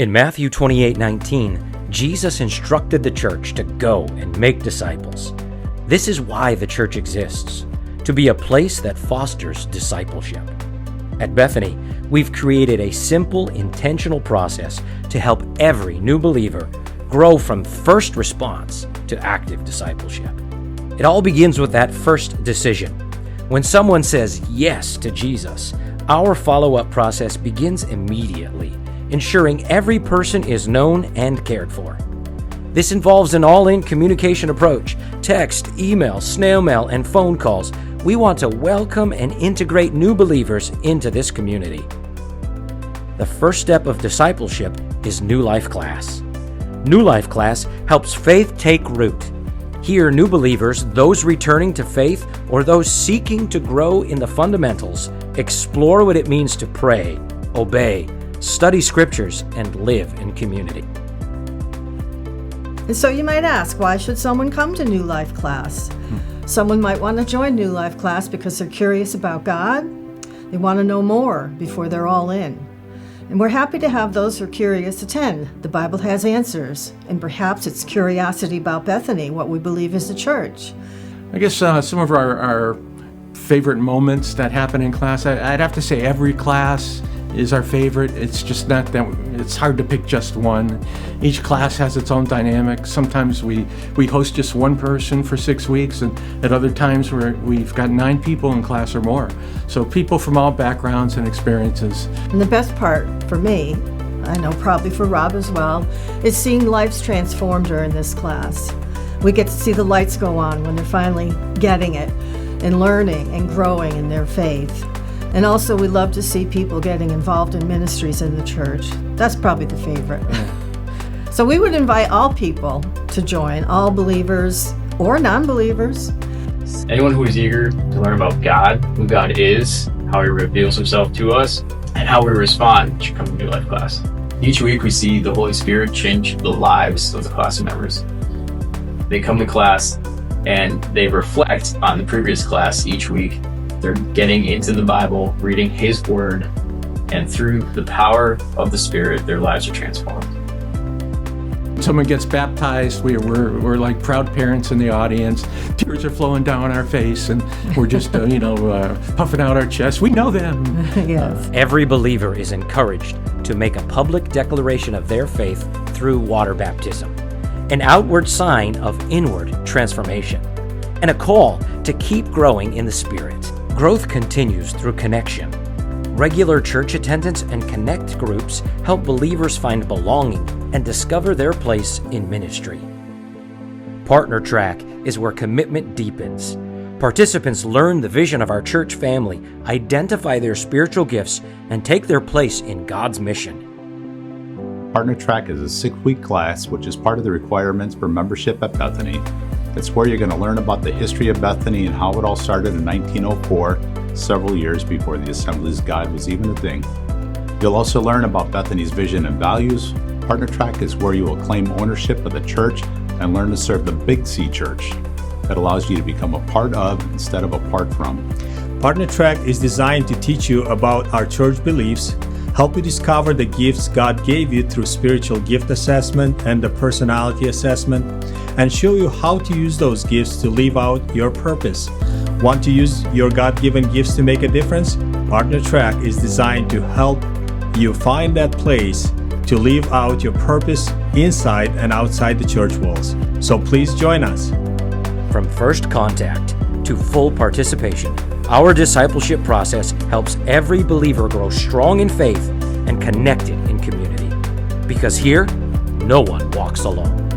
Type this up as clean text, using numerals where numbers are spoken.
In Matthew 28:19, Jesus instructed the church to go and make disciples. This is why the church exists, to be a place that fosters discipleship. At Bethany, we've created a simple, intentional process to help every new believer grow from first response to active discipleship. It all begins with that first decision. When someone says yes to Jesus, our follow-up process begins immediately, ensuring every person is known and cared for. This involves an all-in communication approach: text, email, snail mail, and phone calls. We want to welcome and integrate new believers into this community. The first step of discipleship is New Life Class. New Life Class helps faith take root. Here, new believers, those returning to faith, or those seeking to grow in the fundamentals, explore what it means to pray, obey, study scriptures, and live in community. And so you might ask, why should someone come to New Life Class? Someone might want to join New Life Class because they're curious about God. They want to know more before they're all in. And we're happy to have those who are curious attend. The Bible has answers, and perhaps it's curiosity about Bethany, what we believe is the church. I guess some of our favorite moments that happen in class, I'd have to say every class is our favorite. It's just not that, it's hard to pick just one. Each class has its own dynamic. Sometimes we host just one person for 6 weeks, and at other times we've got 9 people in class or more. So people from all backgrounds and experiences. And the best part for me, I know probably for Rob as well, is seeing lives transformed during this class. We get to see the lights go on when they're finally getting it and learning and growing in their faith. And also, we love to see people getting involved in ministries in the church. That's probably the favorite. So we would invite all people to join, all believers or non-believers. Anyone who is eager to learn about God, who God is, how He reveals Himself to us, and how we respond should come to New Life Class. Each week we see the Holy Spirit change the lives of the class members. They come to class and they reflect on the previous class each week. They're getting into the Bible, reading His Word, and through the power of the Spirit, their lives are transformed. Someone gets baptized, we're like proud parents in the audience. Tears are flowing down our face, and we're just puffing out our chest. We know them. Yes. Every believer is encouraged to make a public declaration of their faith through water baptism, an outward sign of inward transformation, and a call to keep growing in the Spirit. Growth continues through connection. Regular church attendance and connect groups help believers find belonging and discover their place in ministry. Partner Track is where commitment deepens. Participants learn the vision of our church family, identify their spiritual gifts, and take their place in God's mission. Partner Track is a 6-week class which is part of the requirements for membership at Bethany. It's where you're going to learn about the history of Bethany and how it all started in 1904, several years before the Assemblies of God was even a thing. You'll also learn about Bethany's vision and values. Partner Track is where you will claim ownership of the church and learn to serve the Big C Church. That allows you to become a part of instead of apart from. Partner Track is designed to teach you about our church beliefs, help you discover the gifts God gave you through spiritual gift assessment and the personality assessment, and show you how to use those gifts to live out your purpose. Want to use your God-given gifts to make a difference? Partner Track is designed to help you find that place to live out your purpose inside and outside the church walls. So please join us. From first contact to full participation, our discipleship process helps every believer grow strong in faith and connected in community. Because here, no one walks alone.